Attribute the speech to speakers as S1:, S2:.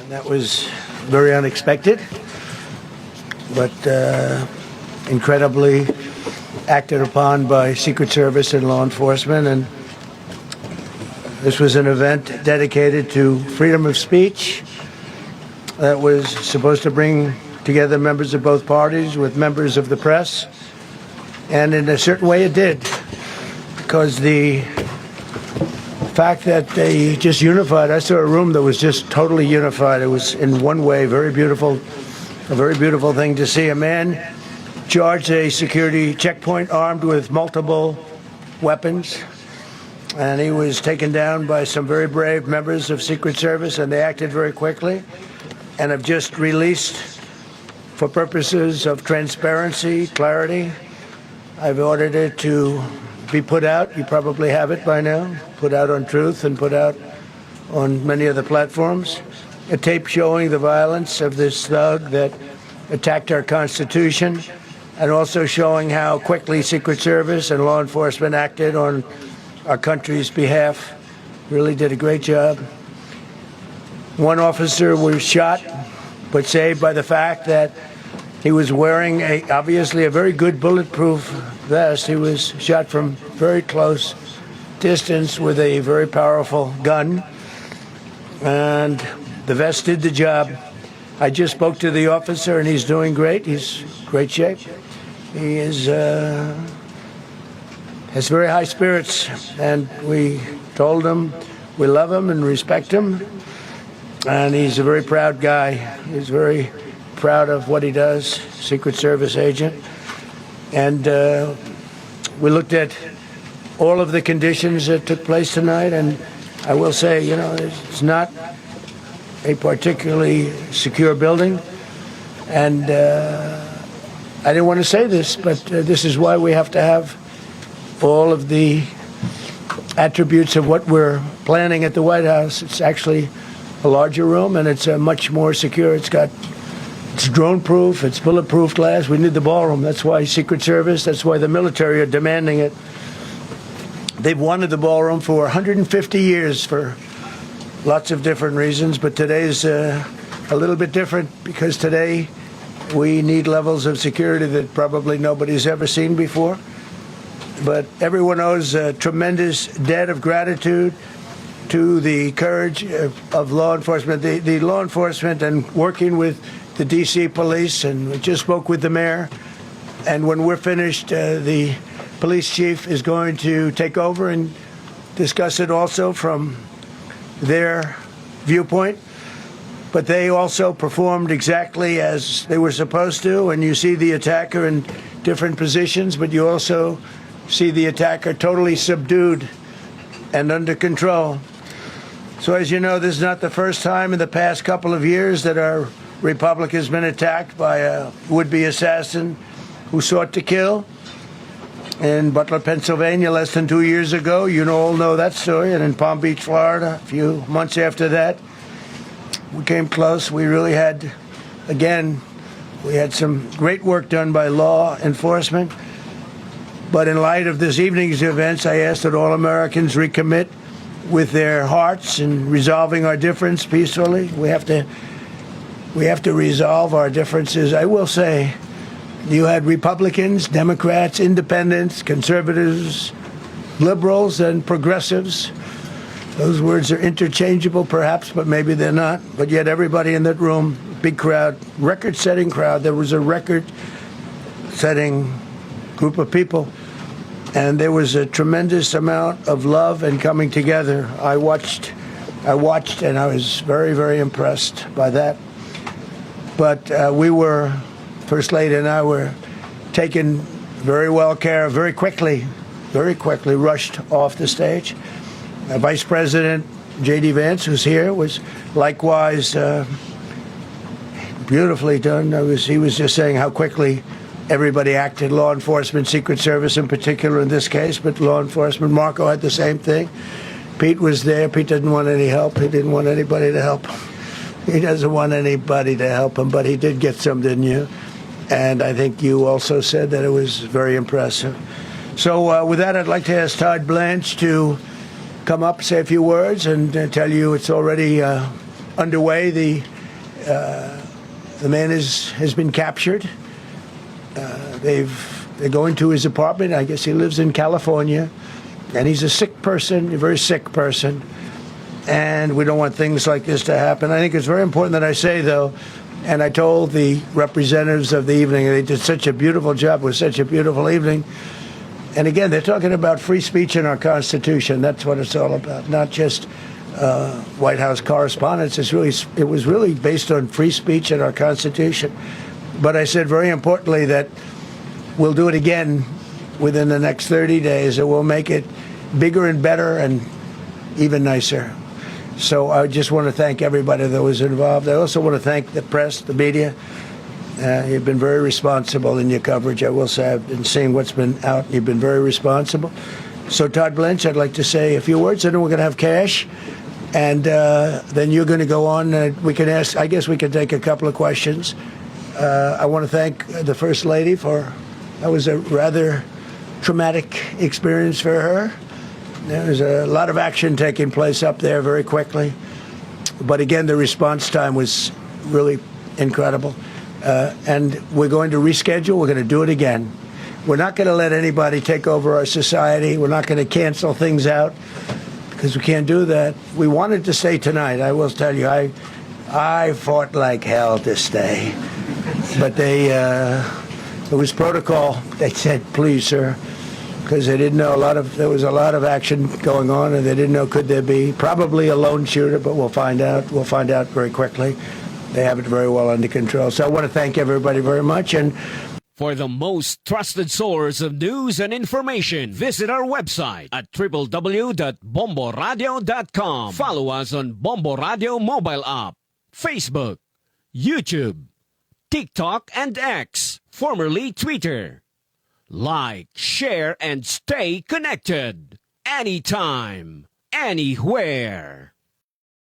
S1: That was very unexpected, but incredibly acted upon by Secret Service and law enforcement. And this was an event dedicated to freedom of speech that was supposed to bring together members of both parties with members of the press. And in a certain way it did, because the fact that they just unified, I saw a room that was just totally unified. It was in one way very beautiful, a very beautiful thing to see. A man charged a security checkpoint armed with multiple weapons, and he was taken down by some very brave members of Secret Service, and they acted very quickly and have just released, for purposes of transparency, clarity, I've ordered it to be put out. You probably have it by now. Put out on Truth and put out on many other platforms. A tape showing the violence of this thug that attacked our Constitution, and also showing how quickly Secret Service and law enforcement acted on our country's behalf. Really did a great job. One officer was shot, but saved by the fact that he was wearing obviously a very good bulletproof vest. He was shot from very close distance with a very powerful gun, and the vest did the job. I just spoke to the officer, and he's doing great. He's in great shape. He is has very high spirits, and we told him we love him and respect him, and he's a very proud guy. He's very proud of what he does, Secret Service agent. And we looked at all of the conditions that took place tonight, and I will say, you know, it's not a particularly secure building. And I didn't want to say this, but this is why we have to have all of the attributes of what we're planning at the White House. It's actually a larger room, and it's much more secure. It's drone-proof, it's bulletproof glass. We need the ballroom. That's why Secret Service, that's why the military are demanding it. They've wanted the ballroom for 150 years for lots of different reasons, but today's a little bit different, because today we need levels of security that probably nobody's ever seen before. But everyone owes a tremendous debt of gratitude to the courage of law enforcement, the law enforcement, and working with the D.C. police, and we just spoke with the mayor. And when we're finished, the police chief is going to take over and discuss it also from their viewpoint. But they also performed exactly as they were supposed to, and you see the attacker in different positions, but you also see the attacker totally subdued and under control. So as you know, this is not the first time in the past couple of years that our republic has been attacked by a would-be assassin who sought to kill. In Butler, Pennsylvania, less than 2 years ago, you all know that story. And in Palm Beach, Florida, a few months after that, we came close. We really had, again, we had some great work done by law enforcement. But in light of this evening's events, I ask that all Americans recommit with their hearts in resolving our difference peacefully. We have to resolve our differences. I will say, you had Republicans, Democrats, independents, conservatives, liberals, and progressives. Those words are interchangeable, perhaps, but maybe they're not. But yet everybody in that room, big crowd, record-setting crowd. There was a record-setting group of people, and there was a tremendous amount of love and coming together. I watched, and I was very, very impressed by that. But we were, First Lady and I were taken very well care of, very quickly rushed off the stage. Vice President J.D. Vance, who's here, was likewise beautifully done. He was just saying how quickly everybody acted, law enforcement, Secret Service in particular in this case, but law enforcement. Marco had the same thing. Pete was there. Pete didn't want any help. He didn't want anybody to help him. He doesn't want anybody to help him, but he did get some, didn't you? And I think you also said that it was very impressive. So with that, I'd like to ask Todd Blanche to come up, say a few words, and tell you it's already underway, the the man has been captured. They're going to his apartment. I guess he lives in California, and he's a sick person, a very sick person. And we don't want things like this to happen. I think it's very important that I say, though, and I told the representatives of the evening, they did such a beautiful job. It was such a beautiful evening. And again, they're talking about free speech in our Constitution. That's what it's all about, not just White House correspondence. It was really based on free speech in our Constitution. But I said very importantly that we'll do it again within the next 30 days, and we'll make it bigger and better and even nicer. So I just want to thank everybody that was involved. I also want to thank the press, the media. You've been very responsible in your coverage. I will say I've been seeing what's been out, and you've been very responsible. So Todd Blanche, I'd like to say a few words, and then we're going to have cash. And then you're going to go on. We can ask, I guess we can take a couple of questions. I want to thank the First Lady that was a rather traumatic experience for her. There's a lot of action taking place up there very quickly. But again, the response time was really incredible. And we're going to reschedule. We're going to do it again. We're not going to let anybody take over our society. We're not going to cancel things out because we can't do that. We wanted to stay tonight. I will tell you, I fought like hell to stay. But it was protocol. They said, please, sir, because they didn't know there was a lot of action going on, and they didn't know could there be probably a lone shooter, but we'll find out. We'll find out very quickly. They have it very well under control. So I want to thank everybody very much. And
S2: for the most trusted source of news and information, visit our website at www.bomboradio.com. Follow us on Bombo Radio mobile app, Facebook, YouTube, TikTok, and X, formerly Twitter. Like, share, and stay connected. Anytime, anywhere.